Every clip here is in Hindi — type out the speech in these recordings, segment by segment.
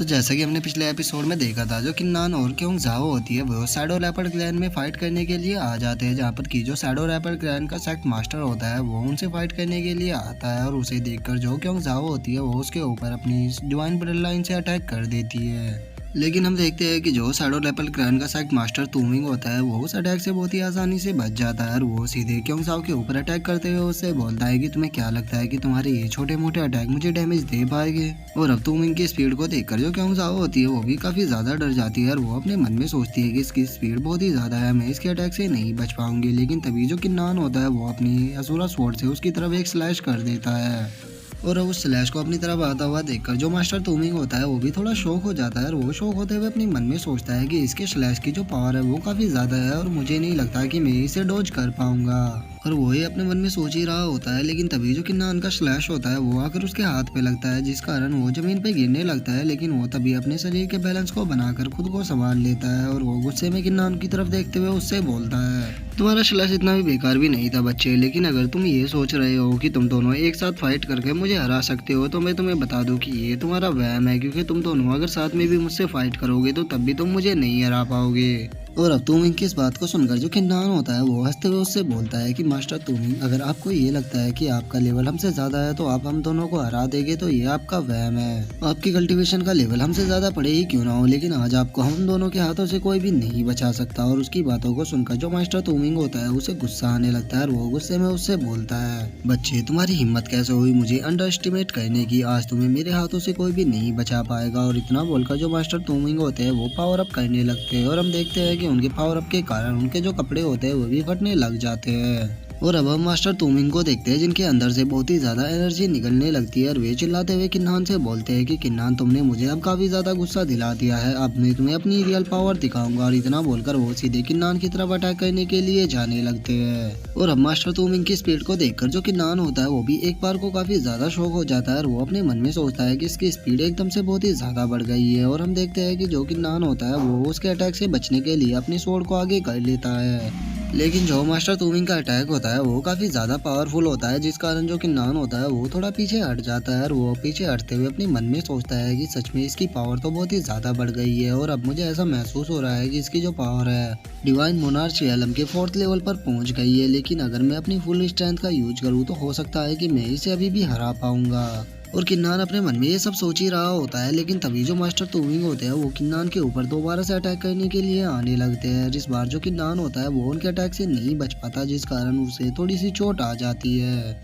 तो जैसा कि हमने पिछले एपिसोड में देखा था, जो किन्नान और क्योंग जाओ होती है वो शैडो रैपर क्लैन में फाइट करने के लिए आ जाते हैं, जहाँ पर की जो शैडो रैपर क्लैन का सेक्ट मास्टर होता है वो उनसे फाइट करने के लिए आता है और उसे देखकर जो क्योंग जाओ होती है वो उसके ऊपर अपनी डिवाइन ब्लड लाइन से अटैक कर देती है। लेकिन हम देखते हैं कि जो शैडो रैपर क्लैन का सेक्ट मास्टर तुमिंग होता है वो उस अटैक से बहुत ही आसानी से बच जाता है और वो सीधे क्योंग जाओ के ऊपर अटैक करते हुए उससे बोलता है कि तुम्हें क्या लगता है कि तुम्हारे ये छोटे मोटे अटैक मुझे डैमेज दे पाएंगे। और अब तुमिंग की स्पीड को देखकर जो क्योंग जाओ होती है वो भी काफी ज्यादा डर जाती है और वो अपने मन में सोचती है कि इसकी स्पीड बहुत ही ज्यादा है, मैं इसके अटैक से नहीं बच पाऊंगी। लेकिन तभी जो किन्नान होता है वो अपनी असुरा स्वॉर्ड से उसकी तरफ एक स्लैश कर देता है और उस स्लैश को अपनी तरफ आता हुआ देखकर जो मास्टर तुमिंग होता है वो भी थोड़ा शौक हो जाता है और वो शौक होते हुए अपने मन में सोचता है कि इसके स्लैश की जो पावर है वो काफी ज्यादा है और मुझे नहीं लगता कि मैं इसे डॉज कर पाऊंगा। और वो ही अपने मन में सोच ही रहा होता है, लेकिन तभी जो किन्नान का स्लैश होता है वो आकर उसके हाथ पे लगता है, जिस कारण वो जमीन पे गिरने लगता है। लेकिन वो तभी अपने शरीर के बैलेंस को बनाकर खुद को संभाल लेता है और वो गुस्से में किन्नान की तरफ देखते हुए उससे बोलता है, तुम्हारा स्लैश इतना भी बेकार भी नहीं था बच्चे, लेकिन अगर तुम ये सोच रहे हो कि तुम दोनों एक साथ फाइट करके मुझे हरा सकते हो तो मैं तुम्हें बता दूं कि ये तुम्हारा वहम है, क्योंकि तुम दोनों अगर साथ में भी मुझसे फाइट करोगे तो तब भी तुम मुझे नहीं हरा पाओगे। और अब तुमिंग की इस बात को सुनकर जो किन्नान होता है वो हंसते हुए उससे बोलता है कि मास्टर तुमिंग, अगर आपको ये लगता है कि आपका लेवल हमसे ज्यादा है तो आप हम दोनों को हरा देंगे तो ये आपका वहम है। आपकी कल्टीवेशन का लेवल हमसे ज्यादा पड़े ही क्यों ना हो, लेकिन आज आपको हम दोनों के हाथों से कोई भी नहीं बचा सकता। और उसकी बातों को सुनकर जो मास्टर तुमिंग होता है उसे गुस्सा आने लगता है और वो गुस्से में उससे बोलता है, बच्चे तुम्हारी हिम्मत कैसे हुई मुझे अंडर एस्टिमेट करने की, आज तुम्हें मेरे हाथों से कोई भी नहीं बचा पाएगा। और इतना बोलकर जो मास्टर तुमिंग होते हैं वो पावर अप करने लगते हैं और हम देखते हैं कि उनके पावर अप के कारण उनके जो कपड़े होते हैं वो भी फटने लग जाते हैं। और अब हम मास्टर तुमिंग को देखते हैं जिनके अंदर से बहुत ही ज्यादा एनर्जी निकलने लगती है और वे चिल्लाते हुए किन्नान से बोलते हैं कि किन्नान तुमने मुझे अब काफी ज्यादा गुस्सा दिला दिया है, अब मैं तुम्हें अपनी रियल पावर दिखाऊंगा। और इतना बोलकर वो सीधे किन्नान की तरफ अटैक करने के लिए जाने लगते हैं। और अब मास्टर तुमिंग की स्पीड को देखकर जो किन्नान होता है वो भी एक बार को काफी ज्यादा शौक हो जाता है और वो अपने मन में सोचता है कि इसकी स्पीड एकदम से बहुत ही ज्यादा बढ़ गई है। और हम देखते हैं कि जो किन्नान होता है वो उसके अटैक से बचने के लिए अपनी स्वॉर्ड को आगे कर लेता है। लेकिन जो मास्टर तुमिंग का अटैक होता है वो काफी ज्यादा पावरफुल होता है, जिस कारण जो किन्नान होता है वो थोड़ा पीछे हट जाता है और वो पीछे हटते हुए अपने मन में सोचता है कि सच में इसकी पावर तो बहुत ही ज्यादा बढ़ गई है और अब मुझे ऐसा महसूस हो रहा है कि इसकी जो पावर है डिवाइन मोनार्च एलम के 4th लेवल पर पहुंच गई है। लेकिन अगर मैं अपनी फुल स्ट्रेंथ का यूज करूँ तो हो सकता है कि मैं इसे अभी भी हरा पाऊंगा। और किन्नान अपने मन में ये सब सोच ही रहा होता है, लेकिन तभी जो मास्टर तुमिंग होते हैं वो किन्नान के ऊपर दोबारा से अटैक करने के लिए आने लगते हैं। इस बार जो किन्नान होता है वो उनके अटैक से नहीं बच पाता, जिस कारण उसे थोड़ी सी चोट आ जाती है।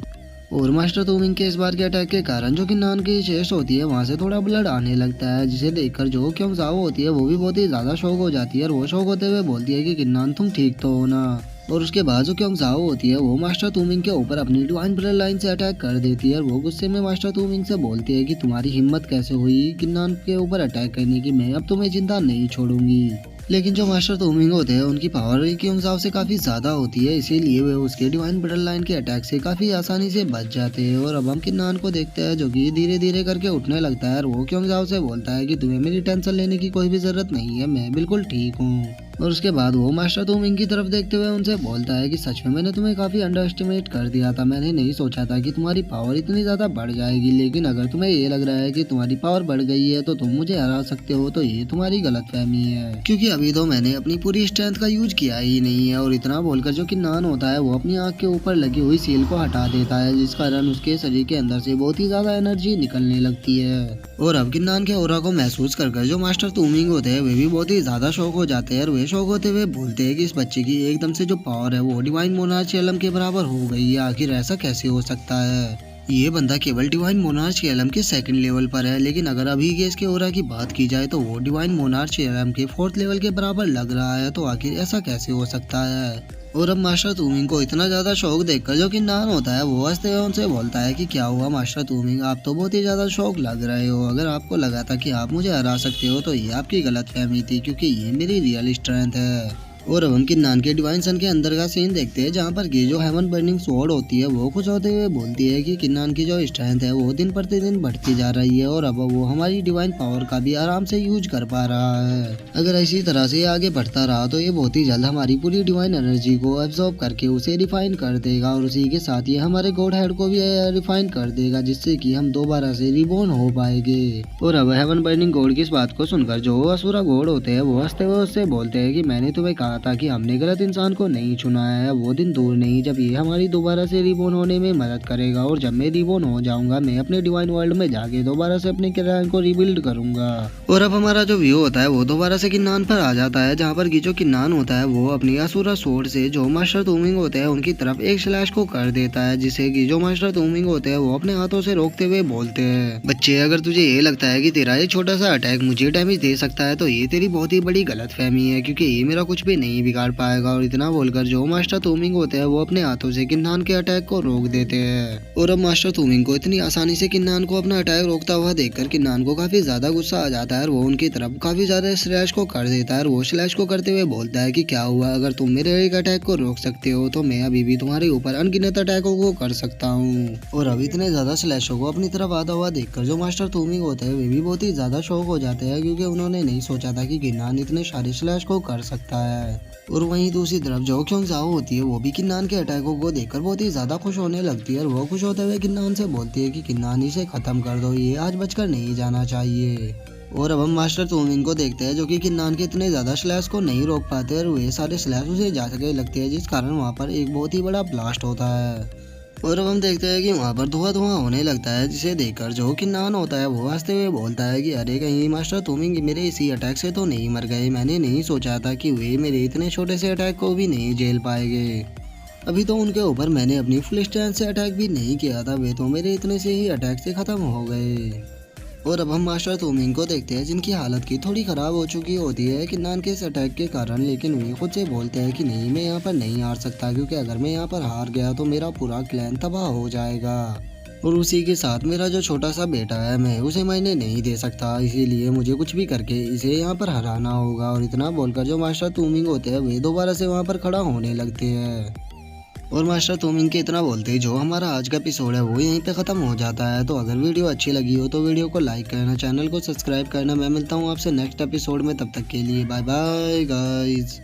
और मास्टर तुमिंग के इस बार के अटैक के कारण जो किन्नान की चेस्ट होती है वहाँ से थोड़ा ब्लड आने लगता है, जिसे देखकर जो क्योंग जाओ होती है वो भी बहुत ही ज्यादा शौक हो जाती है और वो शौक होते हुए बोलती है कि किन्नान तुम ठीक तो हो ना। और उसके बाद जो क्योंग जाओ होती है वो मास्टर तुमिंग के ऊपर अपनी डिवाइन ब्लड लाइन से अटैक कर देती है और वो गुस्से में मास्टर तुमिंग से बोलती है कि तुम्हारी हिम्मत कैसे हुई किन्नान के ऊपर अटैक करने की, मैं अब तुम्हें जिंदा नहीं छोड़ूंगी। लेकिन जो मास्टर तुमिंग होते हैं उनकी पावर क्योंग जाओ से काफी ज्यादा होती है, इसीलिए वे उसके डिवाइन ब्लड लाइन के अटैक से काफी आसानी से बच जाते हैं। और अब हम किन्नान को देखते हैं जो कि धीरे धीरे करके उठने लगता है और वो क्योंग जाओ से बोलता है कि तुम्हें मेरी टेंशन लेने की कोई भी जरूरत नहीं है, मैं बिल्कुल ठीक हूँ। और उसके बाद वो मास्टर तुमिंग की तरफ देखते हुए उनसे बोलता है कि सच में मैंने तुम्हें काफी अंडर एस्टिमेट कर दिया था, मैंने नहीं सोचा था कि तुम्हारी पावर इतनी ज्यादा बढ़ जाएगी। लेकिन अगर तुम्हें ये लग रहा है कि तुम्हारी पावर बढ़ गई है तो तुम मुझे हरा सकते हो तो ये तुम्हारी गलतफहमी है, क्योंकि अभी तो मैंने अपनी पूरी स्ट्रेंथ का यूज किया ही नहीं है। और इतना बोलकर जो किन्नान होता है वो अपनी आंख के ऊपर लगी हुई सील को हटा देता है, जिस कारण उसके शरीर के अंदर से बहुत ही ज्यादा एनर्जी निकलने लगती है। और अब किन्नान के ऑरा को महसूस कर जो मास्टर तुमिंग होते हैं वे भी बहुत ही ज्यादा शौक हो जाते हैं और वे शौक होते हुए बोलते हैं कि इस बच्चे की एकदम से जो पावर है वो डिवाइन मोनार्च एलम के बराबर हो गई है, आखिर ऐसा कैसे हो सकता है। ये बंदा केवल डिवाइन मोनार्च एलम के 2nd लेवल पर है, लेकिन अगर अभी के इसके ओरा की बात की जाए तो वो डिवाइन मोनार्च एलम के 4th लेवल के बराबर लग रहा है, तो आखिर ऐसा कैसे हो सकता है। और अब मास्टर तुमिंग को इतना ज्यादा शौक देखकर जो किन्नान होता है वो हंसते हुए उनसे बोलता है कि क्या हुआ मास्टर तुमिंग, आप तो बहुत ही ज्यादा शौक लग रहे हो, अगर आपको लगा था कि आप मुझे हरा सकते हो तो ये आपकी गलतफहमी थी, क्योंकि ये मेरी रियल स्ट्रेंथ है। और अब हम किन्नान के डिवाइन सन के अंदर का सीन देखते हैं, जहाँ पर की जो हेवन बर्निंग स्वॉर्ड होती है वो खुश होते हुए बोलती है कि किन्नान की जो स्ट्रेंथ है वो दिन प्रतिदिन बढ़ती जा रही है और अब वो हमारी डिवाइन पावर का भी आराम से यूज कर पा रहा है। अगर इसी तरह से आगे बढ़ता रहा तो ये बहुत ही जल्द हमारी पूरी डिवाइन एनर्जी को एब्जॉर्ब करके उसे रिफाइन कर देगा और उसी के साथ ये हमारे गॉड हेड को भी रिफाइन कर देगा, जिससे कि हम दोबारा से रिबॉर्न हो पाएंगे। और अब हेवन बर्निंग गॉड की इस बात को सुनकर जो असुरा गॉड होते हैं वो हंसते हुए उससे बोलते हैं कि मैंने तुम्हें कहा था कि हमने गलत इंसान को नहीं चुना है। वो दिन दूर नहीं जब ये हमारी दोबारा से रिबॉर्न होने में मदद करेगा और जब मैं रिबॉर्न हो जाऊंगा मैं अपने डिवाइन वर्ल्ड में जाके दोबारा से अपने किरदार को रिबिल्ड करूंगा। और अब हमारा जो व्यू होता है वो दोबारा से किन्नान पर आ जाता है, जहाँ पर की जो किन्नान होता है वो अपनी असुरा सोर्ड से जो मास्टर तुमिंग होते हैं उनकी तरफ एक स्लैश को कर देता है, जिसे की जो मास्टर तुमिंग होते हैं वो अपने हाथों से रोकते हुए बोलते हैं, बच्चे अगर तुझे ये लगता है कि तेरा ये छोटा सा अटैक मुझे डैमेज दे सकता है तो ये तेरी बहुत ही बड़ी गलतफहमी है, क्योंकि ये मेरा कुछ भी नहीं बिगाड़ पाएगा। और इतना बोलकर जो मास्टर तुमिंग होते हैं वो अपने हाथों से किन्नान के अटैक को रोक देते हैं। और अब मास्टर तुमिंग को इतनी आसानी से किन्नान को अपना अटैक रोकता हुआ देखकर किन्नान को काफी ज्यादा गुस्सा आ जाता है और वो उनकी तरफ काफी ज्यादा स्लैश को कर देता है और वो स्लैश को करते हुए बोलता है कि क्या हुआ, अगर तुम मेरे एक अटैक को रोक सकते हो तो मैं अभी भी तुम्हारे ऊपर अनगिनत अटैकों को कर सकता हूँ। और अब इतने ज्यादा स्लैशों को अपनी तरफ आता हुआ देखकर जो मास्टर तुमिंग होते हैं वे भी बहुत ही ज्यादा शौक हो जाते हैं, क्योंकि उन्होंने नहीं सोचा था कि किन्नान इतने सारे स्लैश को कर सकता है। और वहीं दूसरी तरफ जो क्योंग जाओ होती है वो भी किन्नान के अटैकों को देखकर बहुत ही ज्यादा खुश होने लगती है और वो खुश होते हुए किन्नान से बोलती है कि किन्नान इसे खत्म कर दो, ये आज बचकर नहीं जाना चाहिए। और अब हम मास्टर तुमिंग को देखते हैं जो कि किन्नान के इतने ज्यादा स्लैश को नहीं रोक पाते और वे सारे स्लैश उसे जा सके लगते हैं, जिस कारण वहाँ पर एक बहुत ही बड़ा ब्लास्ट होता है। और अब हम देखते हैं कि वहाँ पर धुआं धुआं होने लगता है, जिसे देखकर जो किन्नान होता है वो हंसते हुए बोलता है कि अरे कहीं मास्टर तुमिंग मेरे इसी अटैक से तो नहीं मर गए, मैंने नहीं सोचा था कि वे मेरे इतने छोटे से अटैक को भी नहीं झेल पाएंगे। अभी तो उनके ऊपर मैंने अपनी फुल स्ट्रेंथ से अटैक भी नहीं किया था, वे तो मेरे इतने से ही अटैक से खत्म हो गए। और अब हम मास्टर तुमिंग को देखते हैं जिनकी हालत की थोड़ी खराब हो चुकी होती है किन्नान के इस अटैक के कारण, लेकिन वे खुद से बोलते हैं कि नहीं मैं यहाँ पर नहीं हार सकता, क्योंकि अगर मैं यहाँ पर हार गया तो मेरा पूरा क्लैन तबाह हो जाएगा और उसी के साथ मेरा जो छोटा सा बेटा है मैं उसे मायने नहीं दे सकता, इसीलिए मुझे कुछ भी करके इसे यहाँ पर हराना होगा। और इतना बोलकर जो मास्टर तुमिंग होते हैं वे दोबारा से वहाँ पर खड़ा होने लगते हैं। और मास्टर तुमिंग के इतना बोलते ही जो हमारा आज का एपिसोड है वो यहीं पे ख़त्म हो जाता है। तो अगर वीडियो अच्छी लगी हो तो वीडियो को लाइक करना, चैनल को सब्सक्राइब करना। मैं मिलता हूँ आपसे नेक्स्ट एपिसोड में, तब तक के लिए बाय बाय गाइज।